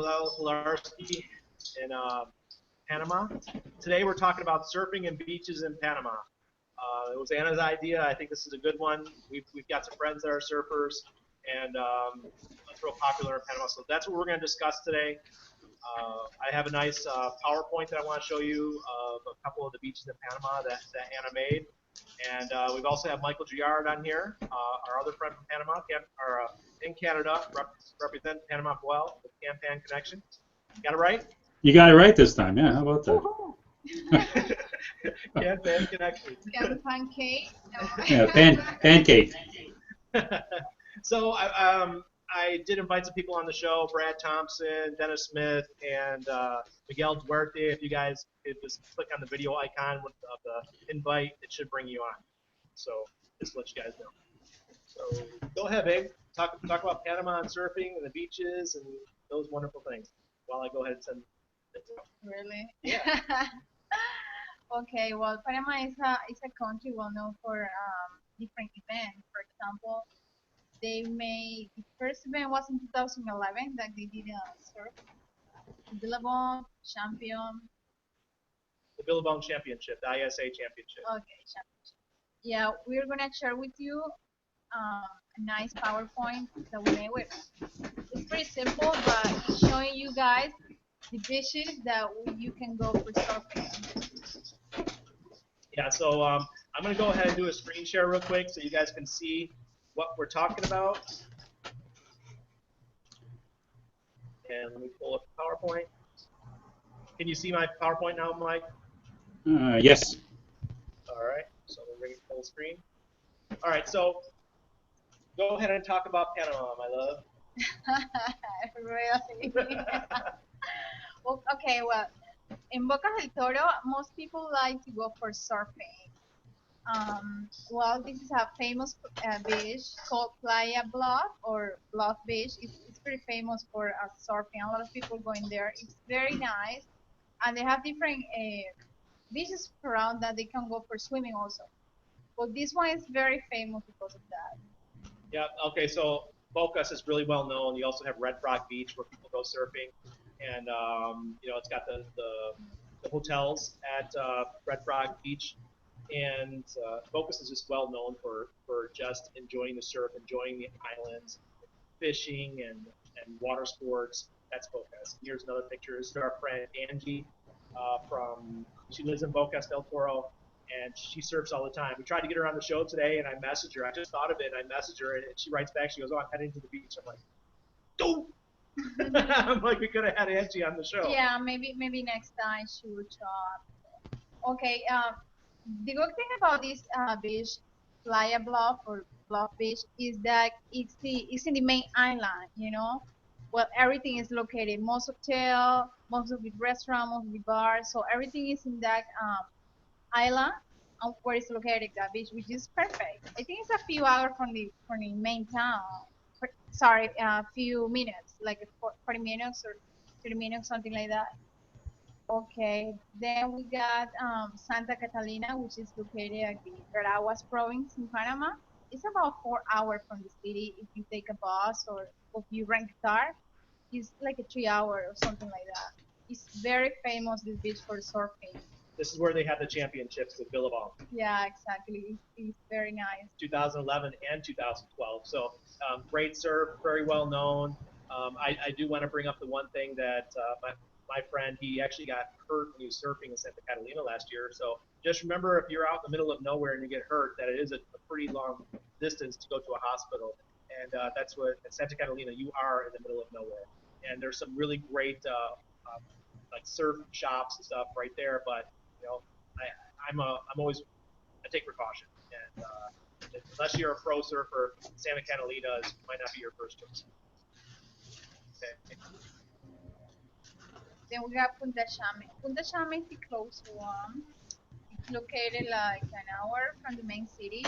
Hilarski in Panama. Today we're talking about surfing and beaches in Panama. It was Anna's idea. I think this is a good one. We've got some friends that are surfers, and it's real popular in Panama. So that's what we're going to discuss today. I have a nice PowerPoint that I want to show you of a couple of the beaches in Panama that Anna made. And we've also have Michael Giard on here, our other friend from Panama, in Canada, represent Panama well with Can-Pan Connection. Got it right? You got it right this time, yeah. How about that? Can-Pan Connection. Can-Pan cake? No. Yeah, pancake. So I did invite some people on the show, Brad Thompson, Dennis Smith, and Miguel Duarte. If you guys could just click on the video icon of the invite, it should bring you on. So just to let you guys know. So go ahead, babe. Talk about Panama and surfing and the beaches and those wonderful things while I go ahead and send it. Really? Yeah. Okay, well, Panama is a country well known for different events. For example, they made the first event was in 2011 that they did surf. Billabong champion. The Billabong Championship, the ISA Championship. Okay, championship. Yeah, we're gonna share with you a nice PowerPoint that we made with. It's pretty simple, but it's showing you guys the beaches that you can go for surfing. Yeah, so I'm going to go ahead and do a screen share real quick so you guys can see what we're talking about. And let me pull up the PowerPoint. Can you see my PowerPoint now, Mike? Yes. All right, so we're ready full screen. All right, so go ahead and talk about Panama, my love. Really? Well, okay, well, in Boca del Toro, most people like to go for surfing. Well, this is a famous beach called Playa Bluff or Bluff Beach. It's pretty famous for surfing. A lot of people go in there. It's very nice, and they have different beaches around that they can go for swimming also. But this one is very famous because of that. Yeah, okay, so Bocas is really well known. You also have Red Rock Beach where people go surfing. And, you know, it's got the hotels at Red Rock Beach. And Bocas is just well known for just enjoying the surf, enjoying the islands, fishing and water sports. That's Bocas. Here's another picture. This is our friend Angie she lives in Bocas del Toro, and she surfs all the time. We tried to get her on the show today, and I messaged her. I just thought of it, and I messaged her, and she writes back. She goes, "Oh, I'm heading to the beach." I'm like, "Don't." I'm like, we could have had Angie on the show. Yeah, maybe next time she would show up. Okay, the good thing about this beach, Playa Bluff or Bluff Beach, is that it's in the main island. You know, well, everything is located. Most hotel, most of the restaurant, most of the bars, so everything is in that island where it's located, that beach, which is perfect. I think it's a few hours from the main town. Sorry, a few minutes, like 40 minutes or 30 minutes, something like that. Okay, then we got Santa Catalina, which is located at the Veraguas province in Panama. It's about 4 hours from the city if you take a bus or if you rent a car. It's like a 3 hour or something like that. It's very famous, this beach, for surfing. This is where they had the championships with Billabong. Yeah, exactly. It's very nice. 2011 and 2012. So great surf, very well known. I do want to bring up the one thing that my friend, he actually got hurt when he was surfing in Santa Catalina last year. So just remember, if you're out in the middle of nowhere and you get hurt, that it is a pretty long distance to go to a hospital. And that's what at Santa Catalina, you are in the middle of nowhere. And there's some really great like surf shops and stuff right there. But you know, I'm always, I take precaution. And unless you're a pro surfer, Santa Catalina might not be your first choice. Okay. Then we got Punta Chame. Punta Chame is the closest one. It's located like an hour from the main city.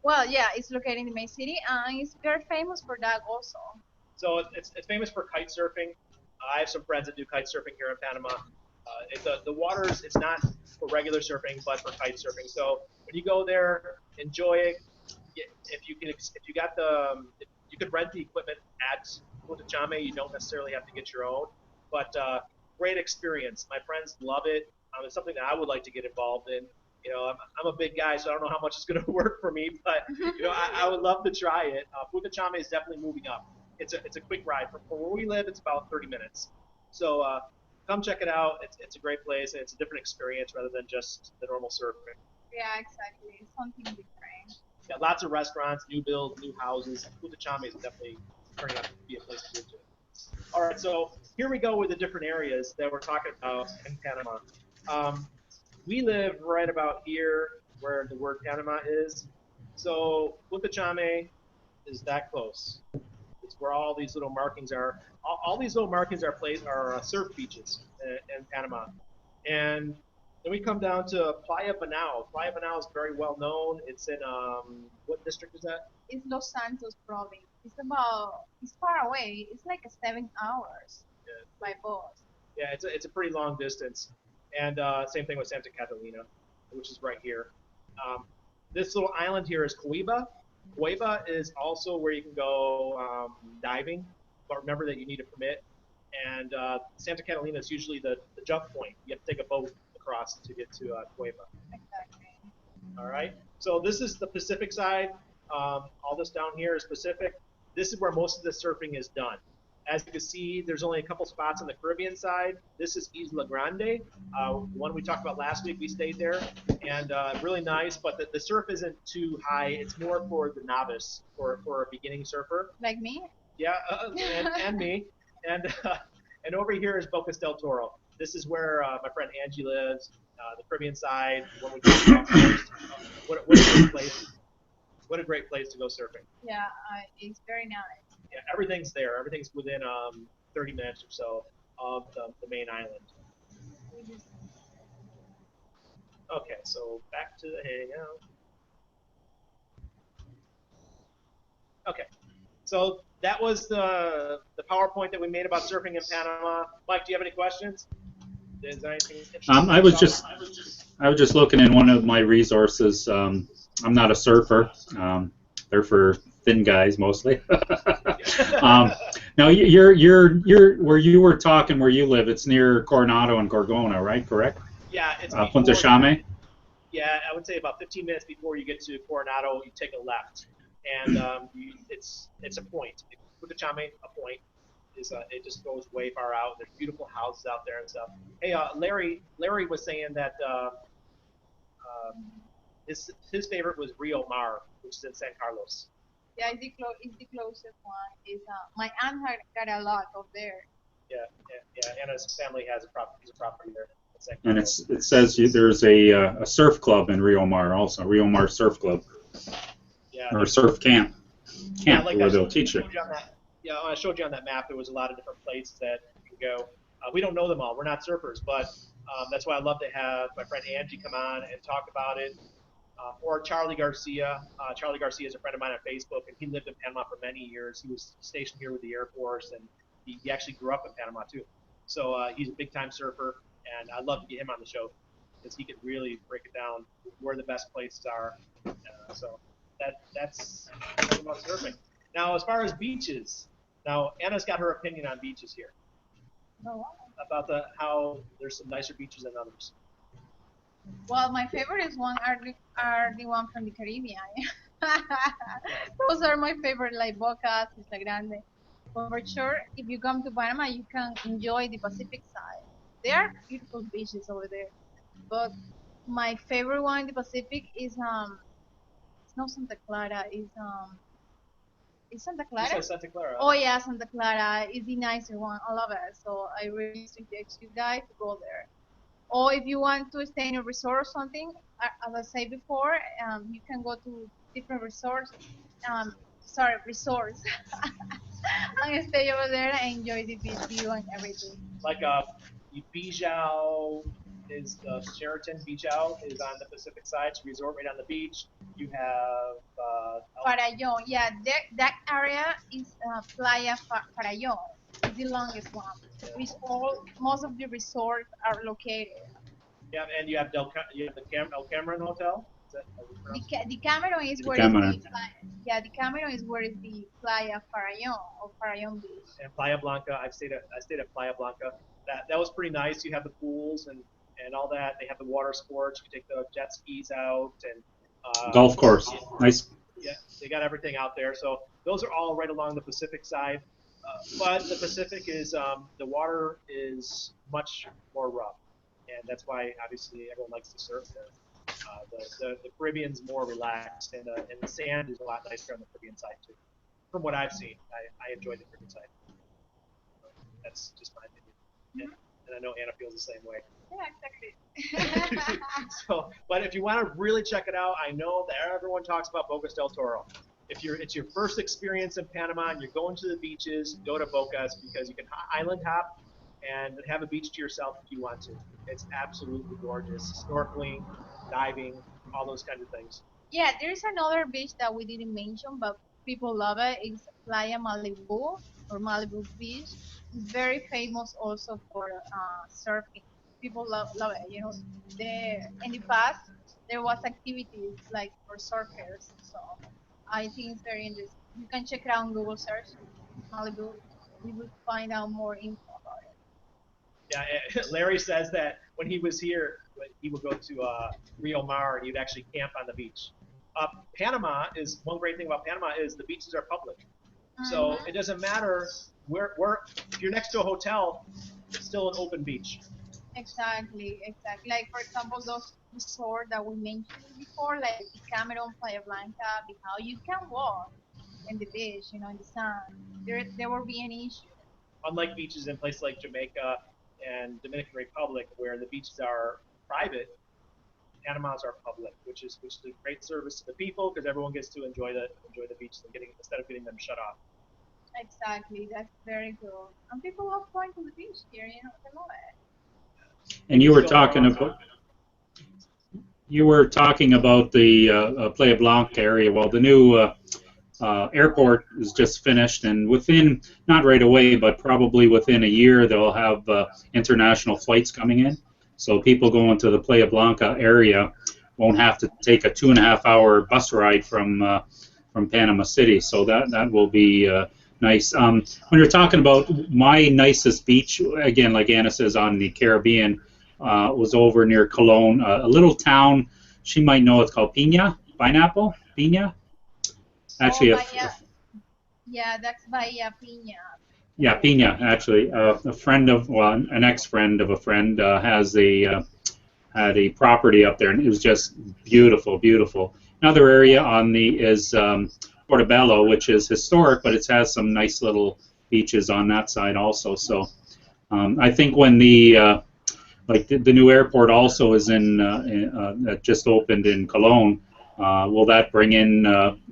Well, yeah, it's located in the main city, and it's very famous for that also. So it's famous for kite surfing. I have some friends that do kite surfing here in Panama. The waters, it's not for regular surfing, but for kite surfing. So when you go there, enjoy it. If you You could rent the equipment at Punta Chame. You don't necessarily have to get your own, but great experience. My friends love it. It's something that I would like to get involved in. I'm a big guy, so I don't know how much it's going to work for me, but I would love to try it. Punta Chame is definitely moving up. It's a quick ride. For where we live, it's about 30 minutes. So come check it out. It's a great place, and it's a different experience rather than just the normal surfing. Yeah, exactly. It's something different. Yeah, lots of restaurants, new builds, new houses. Punta Chame is definitely turning out to be a place to visit. All right, so here we go with the different areas that we're talking about in Panama. Um, we live right about here where the word Panama is. So Punta Chame is that close. It's where all these little markings are. All these little markings are surf beaches in Panama. And then we come down to Playa Banao. Playa Banao is very well known. It's in what district is that? It's Los Santos province. It's far away. It's like 7 hours Yeah, by bus. yeah, it's a pretty long distance. And same thing with Santa Catalina, which is right here. Um, this little island here is Cueva. Cueva is also where you can go diving, but remember that you need a permit. And Santa Catalina is usually the jump point. You have to take a boat across to get to Cueva. Exactly. All right. So this is the Pacific side. All this down here is Pacific. This is where most of the surfing is done. As you can see, there's only a couple spots on the Caribbean side. This is Isla Grande, the one we talked about last week. We stayed there, and really nice. But the surf isn't too high. It's more for the novice, for a beginning surfer. Like me? Yeah, and me, and and over here is Bocas del Toro. This is where my friend Angie lives, the Caribbean side. When we talked about first, what a great place! What a great place to go surfing. Yeah, it's very nice. Yeah, everything's there. Everything's within 30 minutes or so of the main island. We just, Okay, so back to the hangout. Okay, so that was the PowerPoint that we made about surfing in Panama. Mike, do you have any questions? Is there anything interesting? I was just looking in one of my resources. I'm not a surfer. They're for thin guys mostly. Now you're where you were talking where you live. It's near Coronado and Gorgona, right? Correct? Yeah, it's Punta Chame. Yeah, I would say about 15 minutes before you get to Coronado, you take a left, and it's a point. Punta Chame, a point. It just goes way far out. There's beautiful houses out there and stuff. Hey, Larry was saying that his favorite was Rio Mar, which is in San Carlos. yeah, it's the closest one. My aunt had got a lot of there. Yeah, yeah. Anna's family has a piece of property there in San And Carlos. it says there's a surf club in Rio Mar also, Rio Mar Surf Club, Yeah, or surf camp like where they'll teach you. Yeah, I showed you on that map. There was a lot of different places that you can go. We don't know them all. We're not surfers, but that's why I love to have my friend Angie come on and talk about it. Or Charlie Garcia. Charlie Garcia is a friend of mine on Facebook, and he lived in Panama for many years. He was stationed here with the Air Force, and he actually grew up in Panama too. So he's a big-time surfer, and I'd love to get him on the show because he could really break it down where the best places are. So that's about surfing. Now, as far as beaches, now Anna's got her opinion on beaches here No. about how there's some nicer beaches than others. Well, my favorite one are the one from the Caribbean. Those are my favorite, like Bocas, Isla Grande. But for sure, if you come to Panama, you can enjoy the Pacific side. There are beautiful beaches over there. But my favorite one in the Pacific is it's not Santa Clara, it's Santa You Clara? said Santa Clara. Oh yeah, Santa Clara is the nicer one. I love it. So I really suggest you guys to go there. Or if you want to stay in a resort or something, as I said before, you can go to different resorts. Resorts, and stay over there and enjoy the beach view and everything. Like Bijou is the Sheraton Bijou is on the Pacific side. It's a resort right on the beach. You have Farallon, yeah, that area is Playa Farallon. It's the longest one. Which most of the resorts are located. yeah, and you have El Cameron Hotel. that how we The, pronounce the Cameron is where is Decameron. yeah, the Cameron is where is the Playa Farallon or Farallon Beach. it? And Playa Blanca, I stayed at Playa Blanca. That was pretty nice. You have the pools and all that. They have the water sports. You can take the jet skis out and Golf course. Nice. yeah, they got everything out there. So those are all right along the Pacific side. But the Pacific is the water is much more rough, and that's why obviously everyone likes to surf there. The Caribbean's more relaxed, and the sand is a lot nicer on the Caribbean side too. From what I've seen, I enjoy the Caribbean side. That's just my opinion, and I know Anna feels the same way. Yeah, exactly. So, but if you want to really check it out, I know that everyone talks about Bocas del Toro. If it's your first experience in Panama and you're going to the beaches, go to Bocas because you can island hop and have a beach to yourself if you want to. It's absolutely gorgeous. Snorkeling, diving, all those kinds of things. Yeah, there's another beach that we didn't mention, but people love it. It's Playa Malibu or Malibu Beach. It's very famous also for surfing. People love it. You know, there in the past there was activities like for surfers. So I think it's very interesting. You can check it out on Google search Malibu. You will find out more info about it. Yeah, Larry says that when he was here, he would go to Rio Mar and he'd actually camp on the beach. Panama is one great thing about Panama is the beaches are public. So it doesn't matter where if you're next to a hotel, it's still an open beach. Exactly, exactly. Like for example, those resorts that we mentioned before, like the Cameron, Playa Blanca, how you can walk in the beach, you know, in the sun. There won't be any issue. Unlike beaches in places like Jamaica and Dominican Republic, where the beaches are private, Panama's are public, which is a great service to the people because everyone gets to enjoy the beaches and getting instead of getting them shut off. Exactly, that's very good. And people love going to the beach here, you know, they love it. And People still are. you were talking about the Playa Blanca area. Well, the new airport is just finished, and within, not right away, but probably within a year, they'll have international flights coming in. So people going to the Playa Blanca area won't have to take a 2.5 hour bus ride from Panama City. So that will be nice. When you're talking about my nicest beach, again, like Anna says, on the Caribbean, was over near Cologne, a little town. She might know it's called Pina, Pineapple, Pina. Oh, Actually, Bahia, yeah, that's Bahia Pina. yeah, Pina. Actually, a friend of, well, an ex-friend of a friend has had a property up there, and it was just beautiful, beautiful. Another area on the is Portobello, which is historic, but it has some nice little beaches on that side also. So I think when the new airport also is that just opened in Cologne. Will that bring in?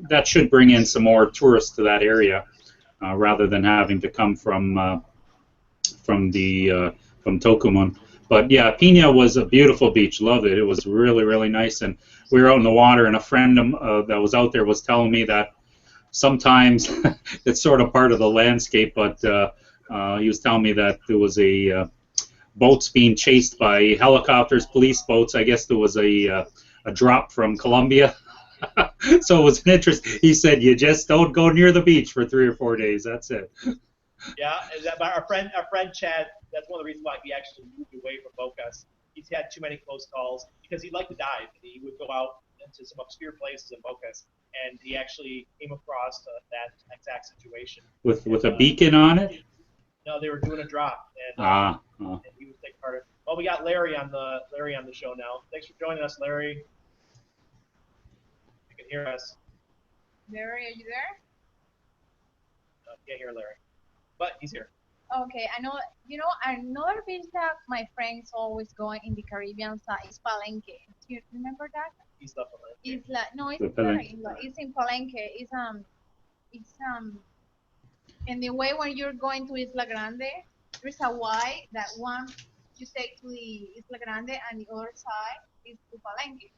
That should bring in some more tourists to that area, rather than having to come from the from Tocumen. But yeah, Pina was a beautiful beach. Loved it. It was really, really nice. And we were out in the water, and a friend that was out there was telling me that sometimes it's sort of part of the landscape, but he was telling me that there was a boats being chased by helicopters, police boats. I guess there was a drop from Colombia. So it was an interest. He said, "You just don't go near the beach for 3 or 4 days. That's it." Yeah, but our friend Chad. That's one of the reasons why he actually moved away from Bocas. He's had too many close calls because he'd like to dive. He would go out into some obscure places in Bocas, and he actually came across that exact situation. With And a beacon on it. no, they were doing a drop, and he was taking part of it. Well, we got Larry on the show now. Thanks for joining us, Larry. You can hear us. Barry, are you there? No, can't hear Larry, but he's here. Okay, I know. You know, another beach that my friends always go in the Caribbean side is Palenque. Do you remember that? He's left on It's like no, it's The not. Palenque. It's in Palenque. It's in the way when you're going to Isla Grande, there's a Y that one you take to the Isla Grande and the other side is to Palenque.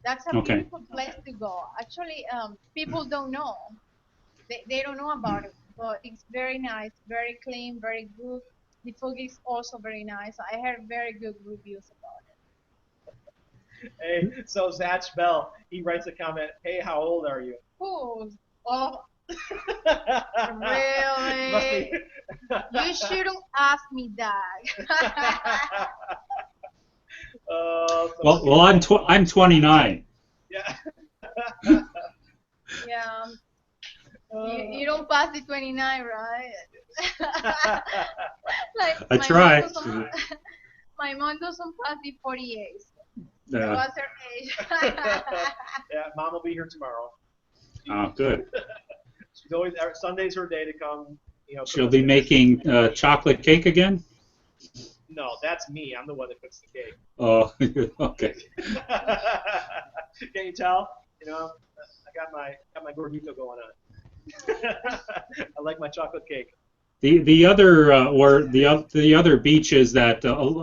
That's a Okay. beautiful place to go. Actually, people don't know. They don't know about it, but it's very nice, very clean, very good. The food is also very nice. I heard very good reviews about it. Hey, so Zach Bell, he writes a comment. Hey, how old are you? Oh, oh, Must be. really? You shouldn't ask me that. So Well, I'm 29. yeah. Yeah, you don't pass the 29, right? Like I my mom try. doesn't, my mom doesn't pass the 48. Uh, What's her age? Yeah, Mom will be here tomorrow. oh, good. She's always Sunday's her day to come. Cook She'll us be dinner. making chocolate cake again. No, that's me. I'm the one that cooks the cake. Oh, okay. Can you tell? I got my gordito going on. I like my chocolate cake. The other or the other beaches that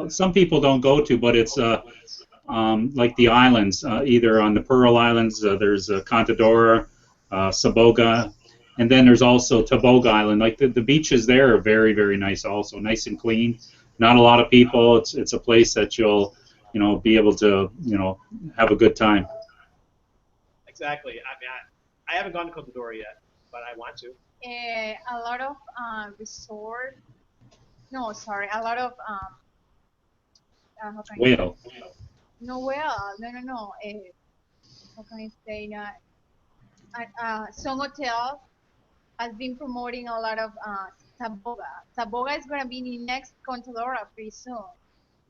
some people don't go to, but it's like the islands, either on the Pearl Islands. There's Contadora, Saboga, and then there's also Taboga Island. Like the beaches there are very, very nice, also nice and clean. Not a lot of people. It's a place that you'll be able to have a good time. Exactly. I mean, I haven't gone to Contadora yet, but I want to. A lot of resort. No, sorry. A lot of how can I say? Whale. No, well, no. How can I say that? Some hotels has been promoting a lot of Saboga. Saboga is gonna be the next Contadora pretty soon.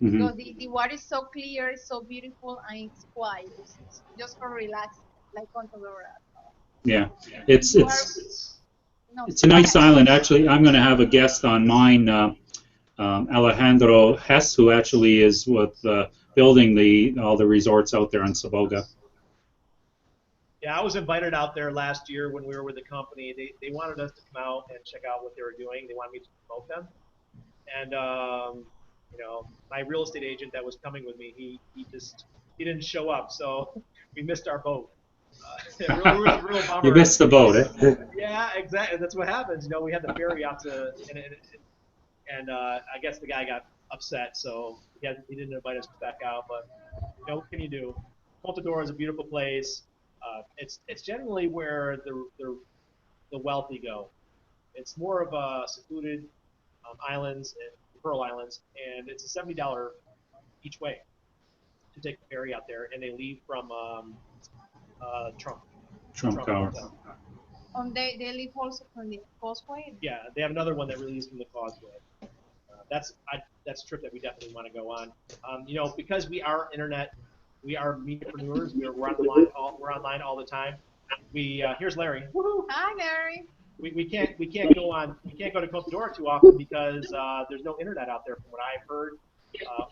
Hmm. Because the water is so clear, so beautiful, and it's quiet. It's just for relaxing, like Contadora. Yeah, If it's you are it's no, it's a go nice ahead. island. Actually, I'm going to have a guest on mine, Alejandro Hess, who actually is with building all the resorts out there on Saboga. Yeah, I was invited out there last year when we were with the company. They wanted us to come out and check out what they were doing. They wanted me to promote them. And my real estate agent that was coming with me, he didn't show up, so we missed our boat. It was a real You bummer. missed the boat, eh? Yeah, exactly. That's what happens. We had the ferry out to, and I guess the guy got upset, so he didn't invite us back out. But what can you do? Contadora is a beautiful place. It's generally where the wealthy go. It's more of a secluded islands, Pearl Islands, and it's a $70 each way to take the ferry out there, and they leave from Trump Trump Trump Tower. Hotel. They live also from the causeway. Yeah, they have another one that released from the Causeway. That's a trip that we definitely want to go on. Because we are mediapreneurs. We're online all the time. Here's Larry. Woohoo! Hi, Mary. We can't go to Contadora too often because there's no internet out there from what I've heard,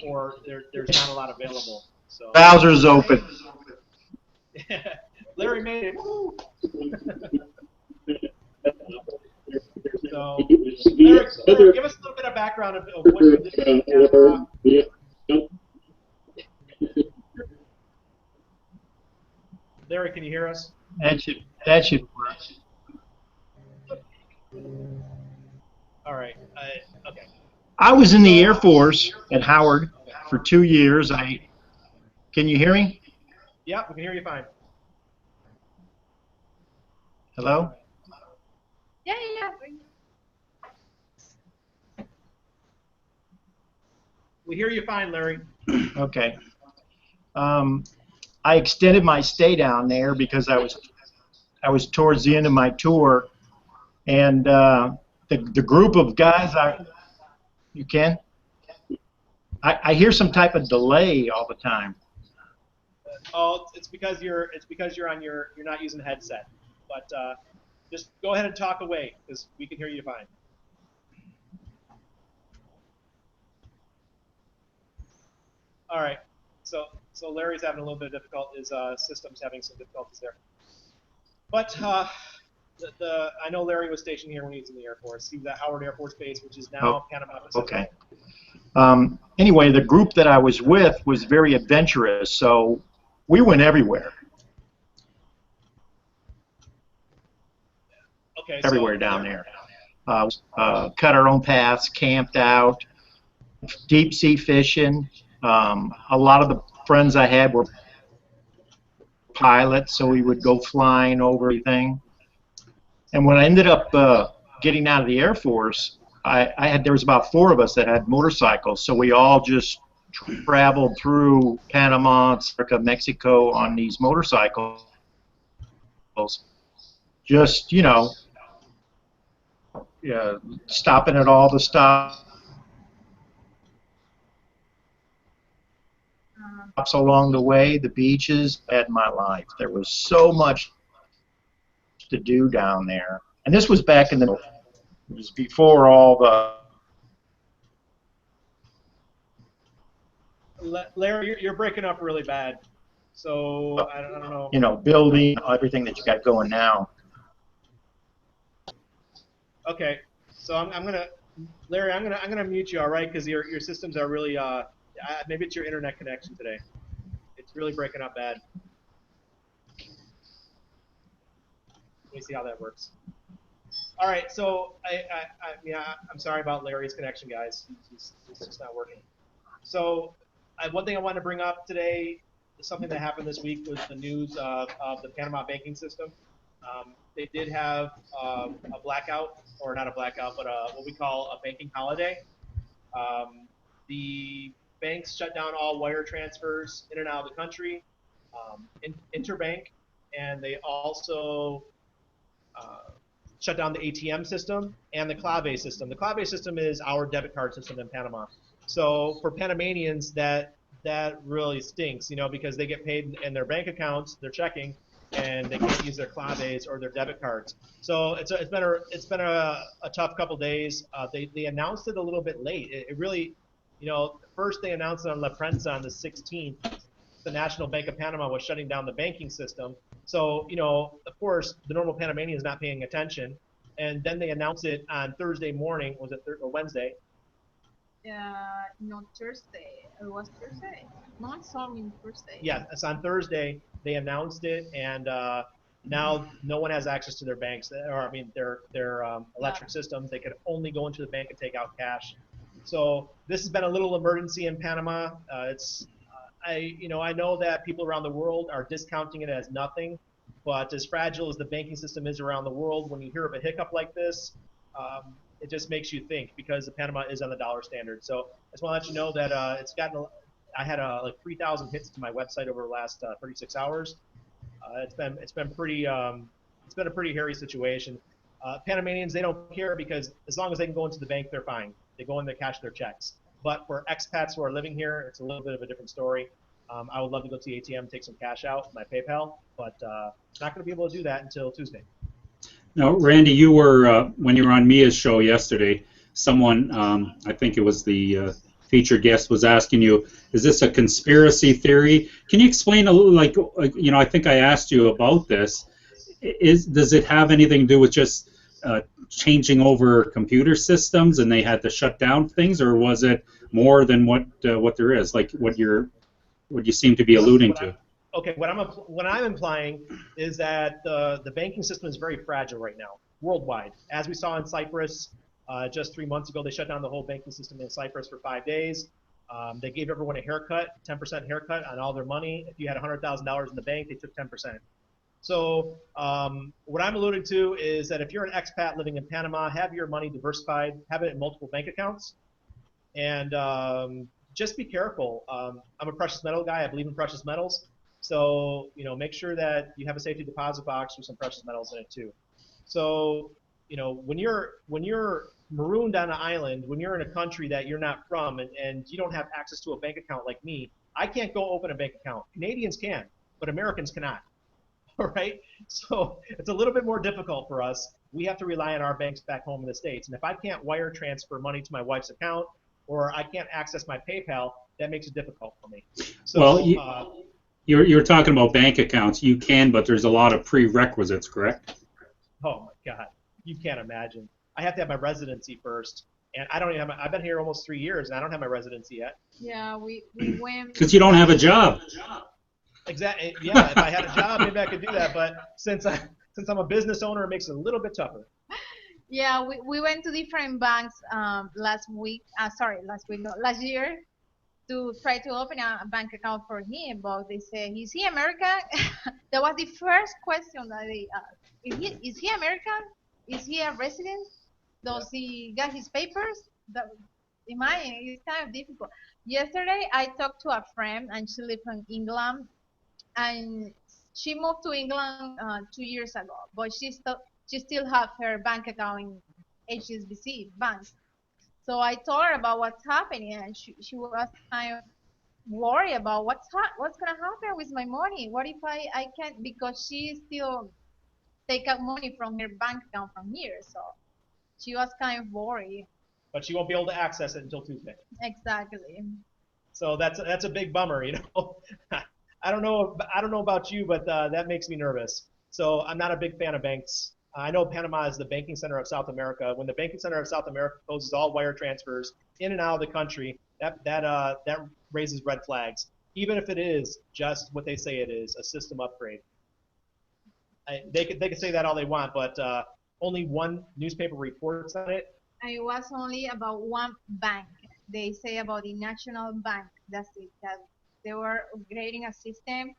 or there's not a lot available. So Browser's open. Larry made it. Woo! So Larry, give us a little bit of background of what you did in Panama. Larry, can you hear us? That should work. All right. Okay. I was in the Air Force at Howard for 2 years. Can you hear me? Yeah, we can hear you fine. Hello? Yeah. We hear you fine, Larry. Okay. I extended my stay down there because I was towards the end of my tour, and the group of guys you can? I hear some type of delay all the time. Oh, it's because you're not using the headset. But just go ahead and talk away because we can hear you fine. All right. So Larry's having a little bit of difficulty. His system's having some difficulties there. But I know Larry was stationed here when he was in the Air Force. He was at Howard Air Force Base, which is now Panama Pacific. Okay. Anyway, the group that I was with was very adventurous, so we went everywhere. Okay. Everywhere down there. Cut our own paths, camped out, deep sea fishing. A lot of the friends I had were pilot, so we would go flying over everything. And when I ended up getting out of the Air Force, there was about 4 of us that had motorcycles, so we all just traveled through Panama, Mexico on these motorcycles. Just, stopping at all the stops along the way, the beaches. Had my life. There was so much to do down there. And this was back in it was before all the... Larry, you're breaking up really bad. So I don't know. Building, everything that you got going now. Okay, so Larry, I'm gonna mute you, all right? Because your systems are really maybe it's your internet connection today. It's really breaking up bad. Let me see how that works. All right, so I'm sorry about Larry's connection, guys. It's just not working. So one thing I wanted to bring up today is something that happened this week was the news of the Panama banking system. They did have a blackout, or not a blackout, but what we call a banking holiday. The banks shut down all wire transfers in and out of the country, interbank, and they also shut down the ATM system and the Clave system. The Clave system is our debit card system in Panama. So for Panamanians, that really stinks, because they get paid in their bank accounts, their checking, and they can't use their claves or their debit cards. So it's been a tough couple days. They announced it a little bit late. It really, first they announced it on La Prensa on the 16th. The National Bank of Panama was shutting down the banking system. So, of course, the normal Panamanian is not paying attention. And then they announced it on Thursday morning. Was it or Wednesday? No, Thursday. It was Thursday. No, it's on Thursday. Yeah, it's on Thursday. They announced it, and now no one has access to their banks, or their electric systems. They can only go into the bank and take out cash. So this has been a little emergency in Panama. I know that people around the world are discounting it as nothing, but as fragile as the banking system is around the world, when you hear of a hiccup like this, it just makes you think, because Panama is on the dollar standard. So I just want to let you know that I had like 3,000 hits to my website over the last 36 hours. It's been a pretty hairy situation. Panamanians, they don't care, because as long as they can go into the bank, they're fine. They go in, they cash their checks. But for expats who are living here, it's a little bit of a different story. I would love to go to the ATM, take some cash out, my PayPal, but not going to be able to do that until Tuesday. Now, Randy, you were when you were on Mia's show yesterday. Someone, I think it was the featured guest, was asking you, "Is this a conspiracy theory?" Can you explain a little? Like I think I asked you about this. Does it have anything to do with just changing over computer systems and they had to shut down things, or was it more than what there is? Like what you seem to be alluding to? What I'm implying is that the banking system is very fragile right now, worldwide. As we saw in Cyprus just 3 months ago, they shut down the whole banking system in Cyprus for 5 days. They gave everyone a haircut, 10% haircut on all their money. If you had $100,000 in the bank, they took 10%. So what I'm alluding to is that if you're an expat living in Panama, have your money diversified, have it in multiple bank accounts, and just be careful. I'm a precious metal guy. I believe in precious metals. So, make sure that you have a safety deposit box with some precious metals in it too. So, when you're marooned on an island, when you're in a country that you're not from, and you don't have access to a bank account like me, I can't go open a bank account. Canadians can, but Americans cannot. All right? So it's a little bit more difficult for us. We have to rely on our banks back home in the States. And if I can't wire transfer money to my wife's account, or I can't access my PayPal, that makes it difficult for me. So, well, you're talking about bank accounts. You can, but there's a lot of prerequisites, correct? Oh my God, you can't imagine. I have to have my residency first, and I don't even have. I've been here almost 3 years, and I don't have my residency yet. Yeah, we went. Because you don't have a job. Exactly. Yeah, if I had a job, maybe I could do that. But since I'm a business owner, it makes it a little bit tougher. Yeah, we went to different banks last week. Last year, to try to open a bank account for him, but they say, is he American? That was the first question that they asked. Is he American? Is he a resident? Does he got his papers? That, imagine, it's kind of difficult. Yesterday, I talked to a friend, and she lives in England, and she moved to England 2 years ago, but she still have her bank account in HSBC Bank. So I told her about what's happening, and she was kind of worried about what's gonna happen with my money. What if I can't, because she still take out money from her bank account from here. So she was kind of worried. But she won't be able to access it until Tuesday. Exactly. So that's a big bummer, you know. I don't know about you, but that makes me nervous. So I'm not a big fan of banks. I know Panama is the banking center of South America. When the banking center of South America closes all wire transfers in and out of the country, that raises red flags. Even if it is just what they say it is, a system upgrade. They could say that all they want, but only one newspaper reports on it. And it was only about one bank. They say about the national bank. That's it. That they were upgrading a system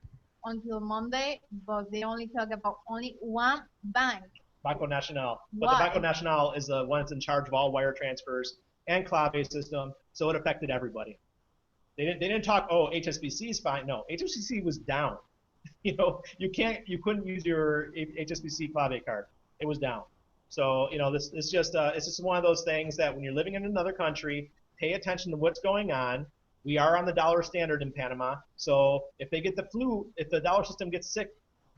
until Monday, but they only talk about only one bank. Banco Nacional. But the Banco Why? Nacional is the one that's in charge of all wire transfers and Clave system, so it affected everybody. They didn't talk, oh, HSBC is fine. No, HSBC was down. You couldn't use your HSBC Clave card. It was down. So, this it's just one of those things that when you're living in another country, pay attention to what's going on. We are on the dollar standard in Panama. So if they get the flu, if the dollar system gets sick,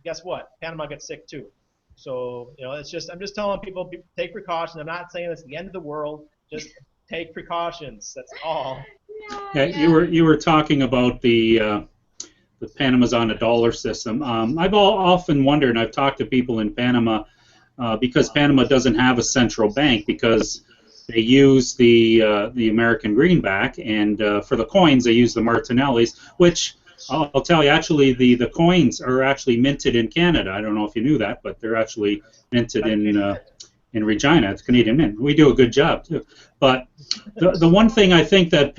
guess what? Panama gets sick too. So, I'm just telling people, take precautions. I'm not saying it's the end of the world. Just take precautions. That's all. Yeah, you were talking about the Panama's on a dollar system. I've often wondered, and I've talked to people in Panama, because Panama doesn't have a central bank because they use the American greenback, and for the coins they use the Martinellis, which I'll tell you, actually the coins are actually minted in Canada. I don't know if you knew that, but they're actually minted in Regina. It's Canadian Mint. We do a good job too. But the one thing I think that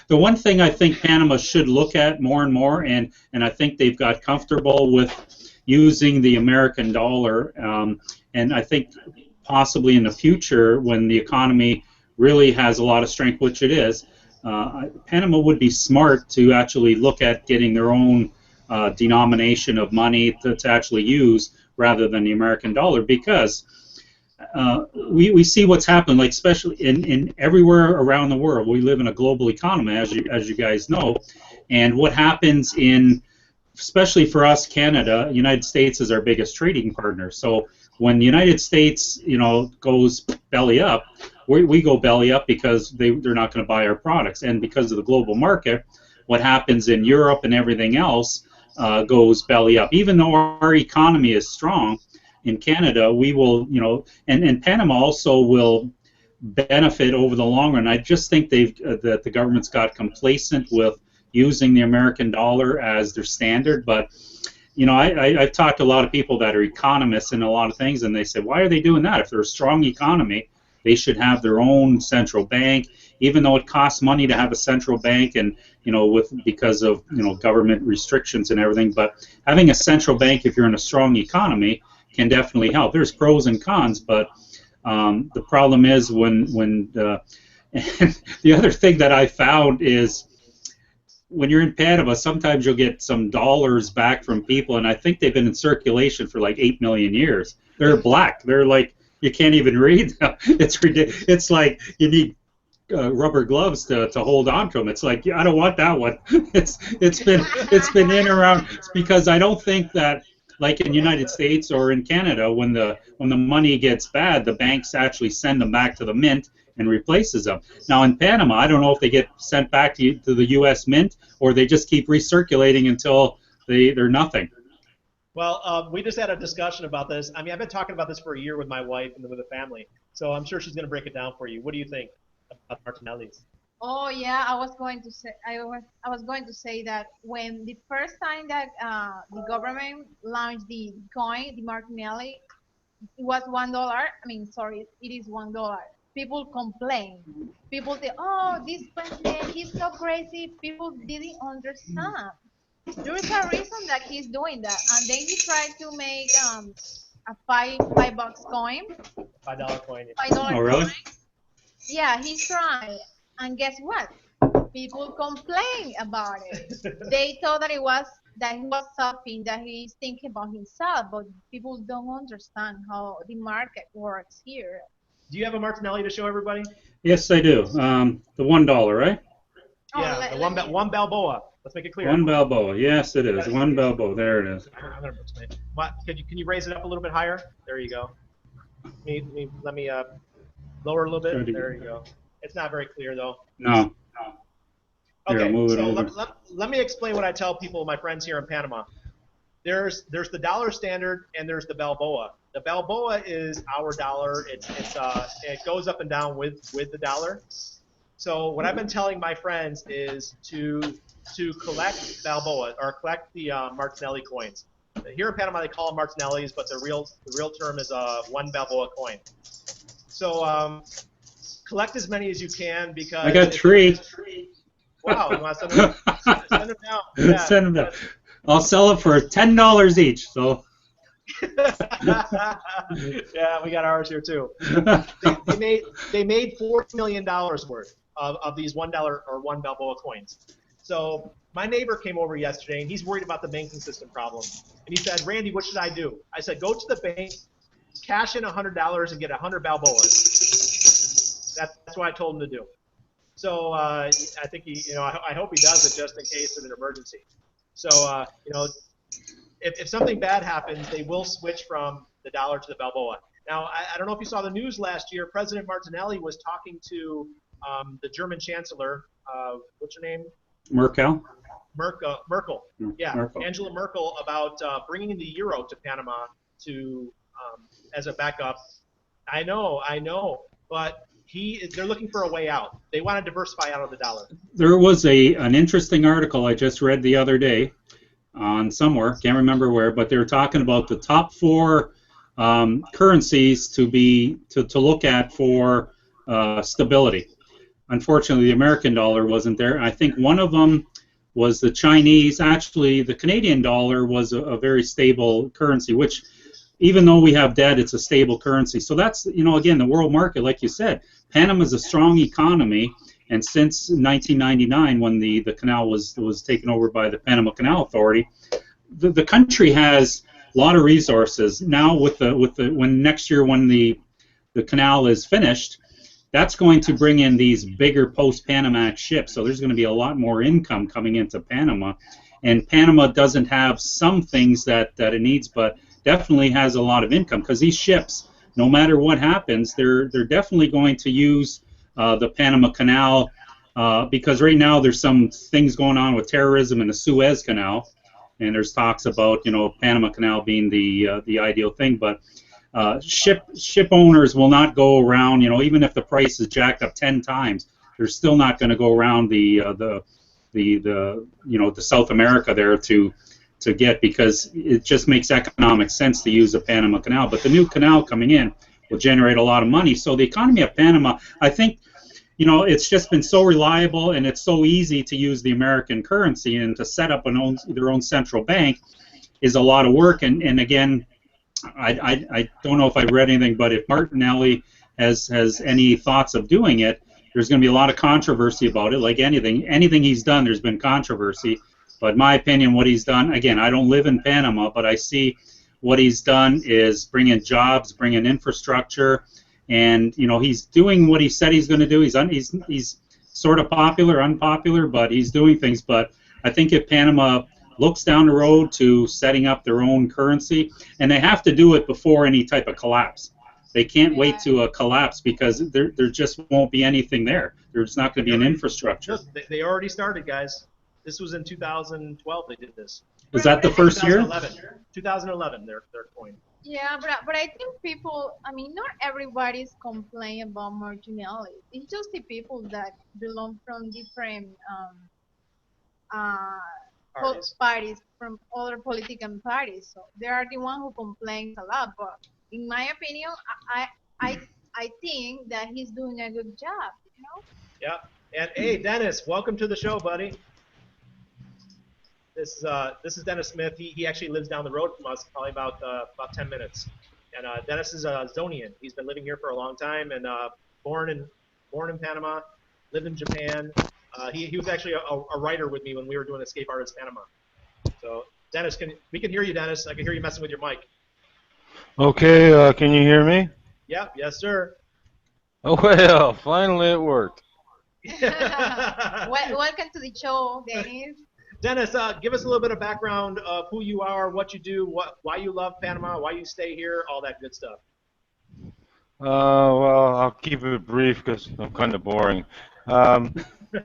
the one thing I think Panama should look at more and more, and I think they've got comfortable with using the American dollar, and I think possibly in the future when the economy really has a lot of strength, which it is, Panama would be smart to actually look at getting their own denomination of money to actually use rather than the American dollar, because we see what's happened, like especially in everywhere around the world. We live in a global economy, as you guys know, and what happens especially for us, Canada, United States is our biggest trading partner. So when the United States, goes belly up, we go belly up because they're not going to buy our products, and because of the global market, what happens in Europe and everything else goes belly up. Even though our economy is strong, in Canada, we will, and Panama also will benefit over the long run. I just think that the government's got complacent with using the American dollar as their standard. But I've talked to a lot of people that are economists and a lot of things, and they say, why are they doing that? If they're a strong economy, they should have their own central bank, even though it costs money to have a central bank, and because of government restrictions and everything. But having a central bank, if you're in a strong economy, can definitely help. There's pros and cons, but the problem is when and the other thing that I found is when you're in Panama, sometimes you'll get some dollars back from people, and I think they've been in circulation for like 8 million years. They're black. They're like, you can't even read them. It's ridiculous. It's like you need rubber gloves to hold on to them. It's like, I don't want that one. It's been in around, because I don't think that, like in the United States or in Canada, when the money gets bad, the banks actually send them back to the mint and replaces them. Now in Panama, I don't know if they get sent back to the U.S. Mint, or they just keep recirculating until they're nothing. Well, we just had a discussion about this. I mean, I've been talking about this for a year with my wife and with the family, so I'm sure she's going to break it down for you. What do you think about Martinelli's? Oh yeah, I was going to say that when the first time that the government launched the coin, the Martinelli, it was $1. I mean, sorry, it is $1. people complain. People say, "Oh, this president, he's so crazy." People didn't understand. There is a reason that he's doing that, and then he tried to make a five bucks coin, $5 coin. Oh, $5 really? coin. Yeah, he tried, and guess what? People complain about it. They thought that he was something that he's thinking about himself, but people don't understand how the market works here. Do you have a Martinelli to show everybody? Yes, I do. The $1, right? Oh, Yeah, the one Balboa. Let's make it clear. One Balboa. Yes, it is. One Balboa. There it is. I'm gonna put some. What? Can you raise it up a little bit higher? There you go. Let me lower a little bit. Try to- There you go. It's not very clear though. No. Here, Okay, move it so over. let me explain what I tell people, my friends here in Panama. There's the dollar standard and there's the Balboa. The Balboa is our dollar. It goes up and down with the dollar. So what I've been telling my friends is to collect Balboa or collect the Martinelli coins. Here in Panama they call them Martinellis, but the real term is one Balboa coin. So collect as many as you can because I got 3. Wow, you want to send them? Send them down. Yeah. Send them down. I'll sell it for $10 each. So. Yeah, we got ours here too. They made $4 million worth of these $1 or one Balboa coins. So my neighbor came over yesterday and he's worried about the banking system problem. And he said, "Randy, what should I do?" I said, "Go to the bank, cash in $100 and get 100 Balboas." That's what I told him to do. So I think I hope he does it just in case of an emergency. So if something bad happens, they will switch from the dollar to the Balboa. Now I don't know if you saw the news last year. President Martinelli was talking to the German Chancellor. What's her name? Merkel. Merkel. Yeah, Merkel. Angela Merkel about bringing the euro to Panama to as a backup. I know, but they're looking for a way out. They want to diversify out of the dollar. There was an interesting article I just read the other day on somewhere, can't remember where, but they were talking about the top 4 currencies to look at for stability. Unfortunately, the American dollar wasn't there. I think one of them was the Chinese. Actually, the Canadian dollar was a very stable currency, which even though we have debt, it's a stable currency. So that's, again, the world market, like you said. Panama is a strong economy, and since 1999, when the canal was taken over by the Panama Canal Authority, the country has a lot of resources. Now, when next year when the canal is finished, that's going to bring in these bigger post-Panamax ships. So there's going to be a lot more income coming into Panama, and Panama doesn't have some things that it needs, but definitely has a lot of income because these ships, no matter what happens, they're definitely going to use the Panama Canal because right now there's some things going on with terrorism in the Suez Canal, and there's talks about Panama Canal being the ideal thing, but ship owners will not go around, even if the price is jacked up 10 times, they're still not going to go around the South America there to get, because it just makes economic sense to use the Panama Canal. But the new canal coming in will generate a lot of money. So the economy of Panama, I think, it's just been so reliable, and it's so easy to use the American currency, and to set up their own central bank is a lot of work. And again, I don't know if I've read anything, but if Martinelli has any thoughts of doing it, there's going to be a lot of controversy about it. Like anything he's done, there's been controversy. But in my opinion, what he's done, again, I don't live in Panama, but I see what he's done is bring in jobs, bring in infrastructure, and he's doing what he said he's going to do. He's sort of popular, unpopular, but he's doing things. But I think if Panama looks down the road to setting up their own currency, and they have to do it before any type of collapse. They can't wait to a collapse because there just won't be anything there. There's not going to be an infrastructure. They already started, guys. This was in 2012 they did this. Was that the first year? 2011, their coin. Yeah, but I think people, not everybody's complaining about Martinelli. It's just the people that belong from different parties, from other political parties. So they are the one who complains a lot. But in my opinion, I I think that he's doing a good job. Yeah. And hey, Dennis, welcome to the show, buddy. This is Dennis Smith. He actually lives down the road from us, probably about 10 minutes. And Dennis is a Zonian. He's been living here for a long time and born in Panama, lived in Japan. He was actually a writer with me when we were doing Escape Artist Panama. So Dennis, we can hear you, Dennis. I can hear you messing with your mic. Okay, can you hear me? Yeah, yes, sir. Oh, well, finally it worked. Welcome to the show, Dennis. Dennis, give us a little bit of background of who you are, what you do, why you love Panama, why you stay here, all that good stuff. Well, I'll keep it brief because I'm kind of boring. And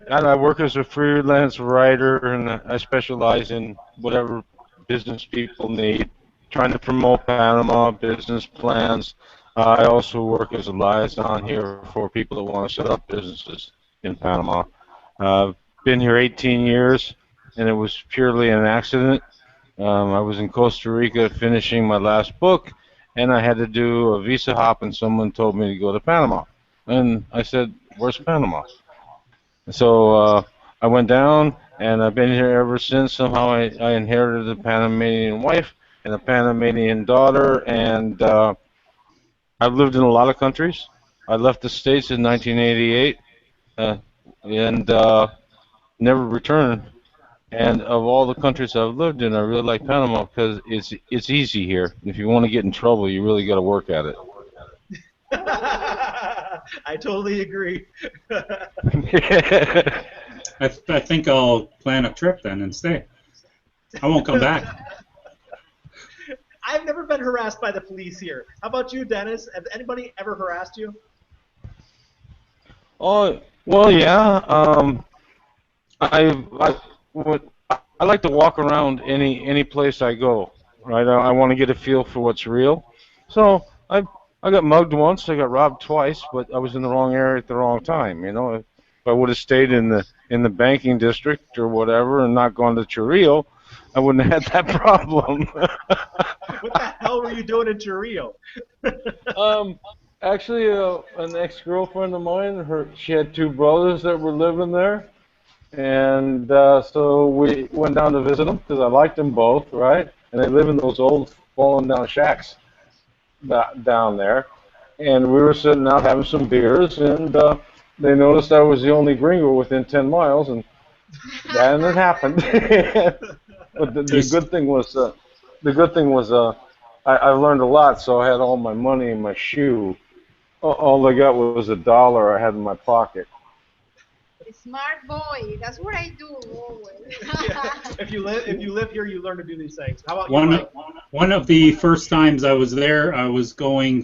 I work as a freelance writer, and I specialize in whatever business people need, trying to promote Panama, business plans. I also work as a liaison here for people that want to set up businesses in Panama. I've been here 18 years, and it was purely an accident. I was in Costa Rica finishing my last book, and I had to do a visa hop, and someone told me to go to Panama. And I said, "Where's Panama?" So I went down, and I've been here ever since. Somehow I inherited a Panamanian wife and a Panamanian daughter, and I've lived in a lot of countries. I left the States in 1988 and never returned. And of all the countries I've lived in, I really like Panama because it's easy here. If you want to get in trouble, you really got to work at it. I totally agree. I think I'll plan a trip then and stay. I won't come back. I've never been harassed by the police here. How about you, Dennis? Has anybody ever harassed you? Oh, well, yeah. I like to walk around any place I go, right? I want to get a feel for what's real. So I got mugged once, I got robbed twice, but I was in the wrong area at the wrong time. You know, if I would have stayed in the banking district or whatever and not gone to Chorrillo, I wouldn't have had that problem. What the hell were you doing in Chorrillo? Actually, an ex-girlfriend of mine, she had two brothers that were living there. And so we went down to visit them because I liked them both, right? And they live in those old fallen down shacks down there. And we were sitting out having some beers, and they noticed I was the only gringo within 10 miles, and then it happened. But the good thing was, I learned a lot. So I had all my money in my shoe. All I got was $1 I had in my pocket. Smart boy. That's what I do always. Yeah. If you live here, you learn to do these things. How about you, Mike? One of the first times I was there, I was going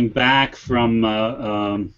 back from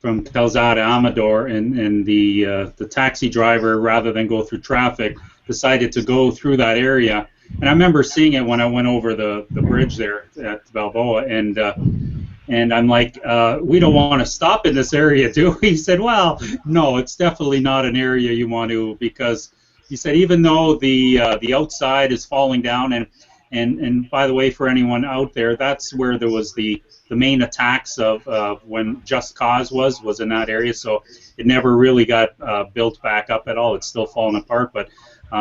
Calzada Amador, and the taxi driver, rather than go through traffic, decided to go through that area. And I remember seeing it when I went over the bridge there at Balboa, and I'm like, we don't want to stop in this area, do we? He said, well, no, it's definitely not an area you want to, because he said even though the outside is falling down, and by the way, for anyone out there, that's where there was the main attacks of when Just Cause was in that area, so it never really got built back up at all. It's still falling apart, but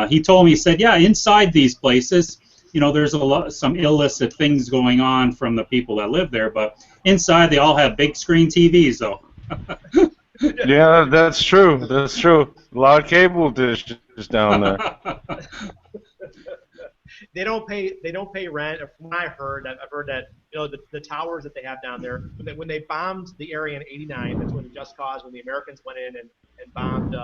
he told me, he said, yeah, inside these places, you know, there's some illicit things going on from the people that live there, but inside they all have big screen TVs, though. Yeah, that's true. That's true. A lot of cable dishes down there. They don't pay rent. From what I've heard that, you know, the towers that they have down there, when they bombed the area in '89, that's when Just Cause, when the Americans went in and bombed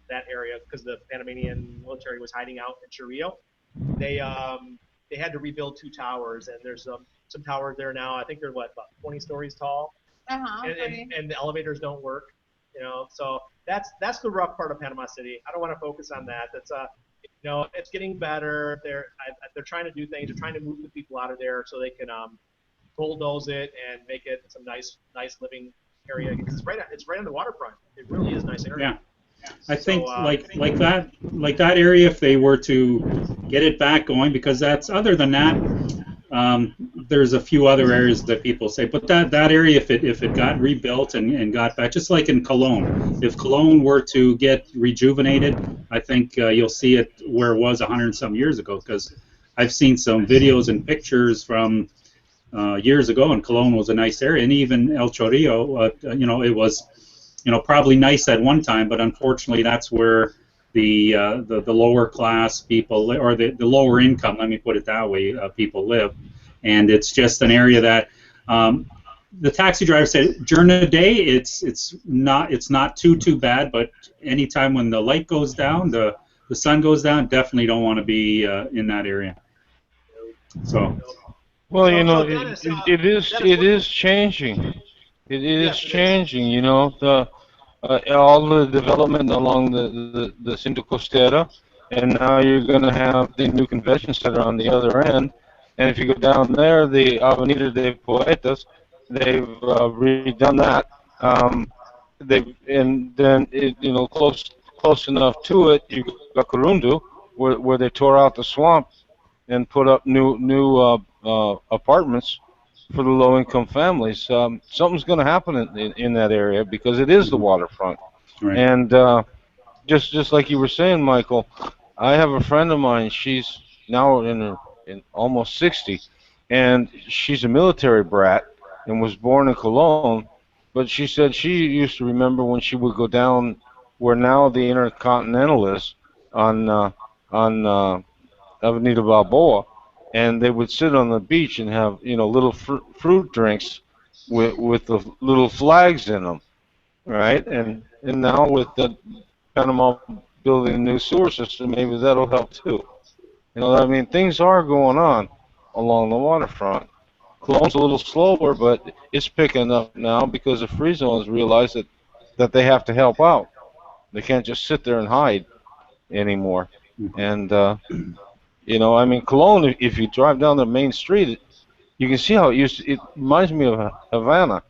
that area because the Panamanian military was hiding out in Chorrillo. They had to rebuild 2 towers, and there's some towers there now. I think they're about 20 stories tall, and the elevators don't work. You know, so that's the rough part of Panama City. I don't want to focus on that. That's you know, it's getting better. They're trying to do things. They're trying to move the people out of there so they can bulldoze it and make it some nice living area, because it's right on the waterfront. It really is a nice area. Yeah. I think like that area, if they were to get it back going, because that's, other than that, there's a few other areas that people say, but that area, if it got rebuilt and got back, just like in Cologne, if Cologne were to get rejuvenated, I think you'll see it where it was 100 and some years ago. Because I've seen some videos and pictures from years ago, and Cologne was a nice area, and even El Chorrillo, it was, probably nice at one time, but unfortunately, that's where the lower class people, or the lower income, let me put it that way, people live, and it's just an area that the taxi driver said during the day it's not too bad, but anytime when the light goes down, the sun goes down, definitely don't want to be in that area. So. Well, Dennis, it is changing. It is yes, it is. changing. All the development along the Cinta Costera, and now you're going to have the new convention center on the other end. And if you go down there, the Avenida de Poetas, they've redone that. And then close enough to it, you got Corundu, where they tore out the swamp and put up new apartments for the low-income families. Something's going to happen in that area because it is the waterfront. Right. And just like you were saying, Michael, I have a friend of mine. She's now in almost 60, and she's a military brat and was born in Cologne. But she said she used to remember when she would go down where now the Intercontinental is on Avenida Balboa, and they would sit on the beach and have little fruit drinks with the little flags in them, right? And now with the Panama building a new sewer system, maybe that'll help too. Things are going on along the waterfront. Cologne's a little slower, but it's picking up now because the free zones realize that they have to help out. They can't just sit there and hide anymore. And Cologne, if you drive down the main street, you can see how it reminds me of Havana.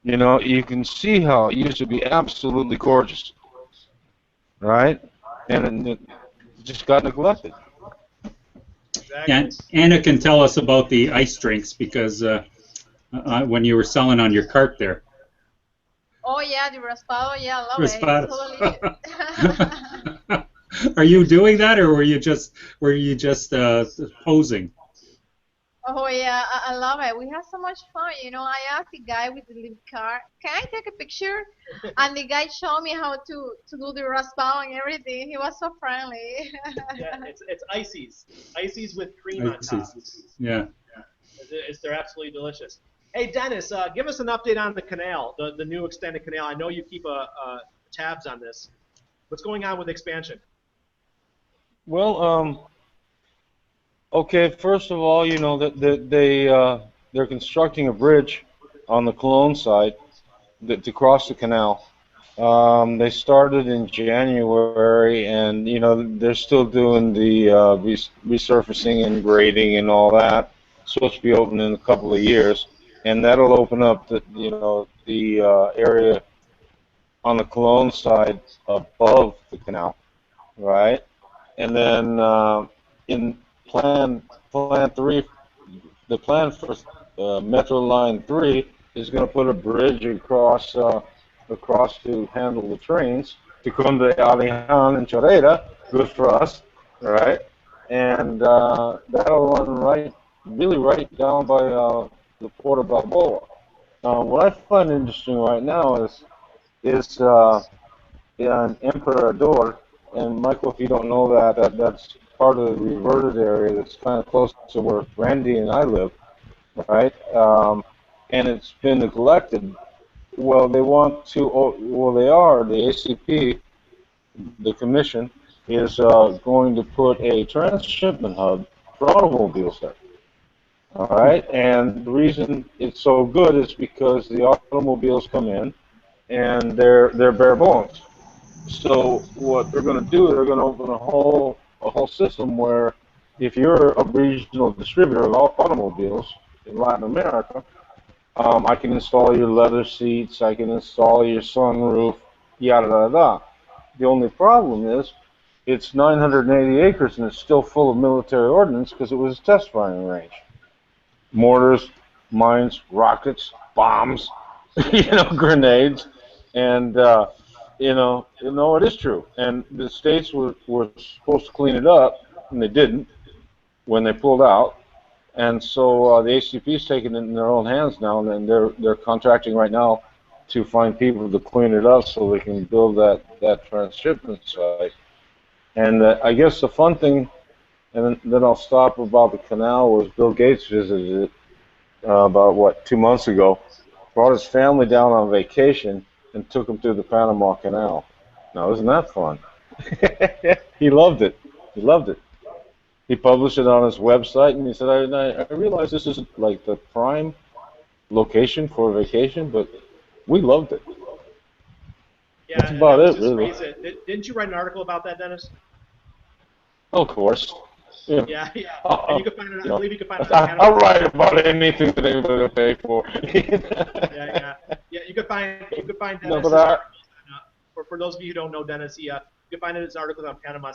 You can see how it used to be absolutely gorgeous, right? And it just got neglected. Exactly. And Anna can tell us about the ice drinks because when you were selling on your cart there. Oh yeah, the raspado. Yeah, I love it. Totally. Are you doing that, or were you just posing? Oh yeah, I love it. We had so much fun. I asked the guy with the little car, "Can I take a picture?" And the guy showed me how to do the raspado and everything. He was so friendly. Yeah, it's ices with cream on top. Yeah. They're absolutely delicious. Hey Dennis, give us an update on the canal, the new extended canal. I know you keep tabs on this. What's going on with expansion? Well, okay. First of all, they're constructing a bridge on the Cologne side to cross the canal. They started in January, and they're still doing the resurfacing and grading and all that. It's supposed to be open in a couple of years, and that'll open up the area on the Cologne side above the canal, right? And then in Plan 3, the plan for Metro Line 3 is going to put a bridge across to handle the trains to come to Alijan and Chorrera. Good for us, right? And that'll run really right down by the Port of Balboa. What I find interesting right now is an Emperador. And Michael, if you don't know that's part of the reverted area that's kind of close to where Randy and I live, right? And it's been neglected. Well, they want to. Well, they are. The ACP, the commission, is going to put a transshipment hub for automobiles there. All right, and the reason it's so good is because the automobiles come in, and they're bare bones. So what they're going to do, they're going to open a whole system where if you're a regional distributor of automobiles in Latin America, I can install your leather seats, I can install your sunroof, yada yada yada. The only problem is it's 980 acres and it's still full of military ordnance because it was a test firing range. mortars, mines, rockets, bombs, grenades, and it is true. And the states were supposed to clean it up, and they didn't when they pulled out. And so the ACP's taking it in their own hands now, and they're contracting right now to find people to clean it up so they can build that transshipment site. And I guess the fun thing, and then I'll stop about the canal, was Bill Gates visited it about, 2 months ago, brought his family down on vacation, and took them through the Panama Canal. Now, isn't that fun? He loved it. He loved it. He published it on his website, and he said, I realize this isn't like the prime location for a vacation, but we loved it. Yeah, That's and about that was it, just really. recent. Didn't you write an article about that, Dennis? Of course. Yeah. Yeah, yeah. Uh, And you can find it. I you know, believe you can find it on I'll Panama. write about anything that anybody will pay for. Yeah, yeah, yeah. You could find No, Dennis's but articles. For those of you who don't know Dennis, you can find his articles on Panama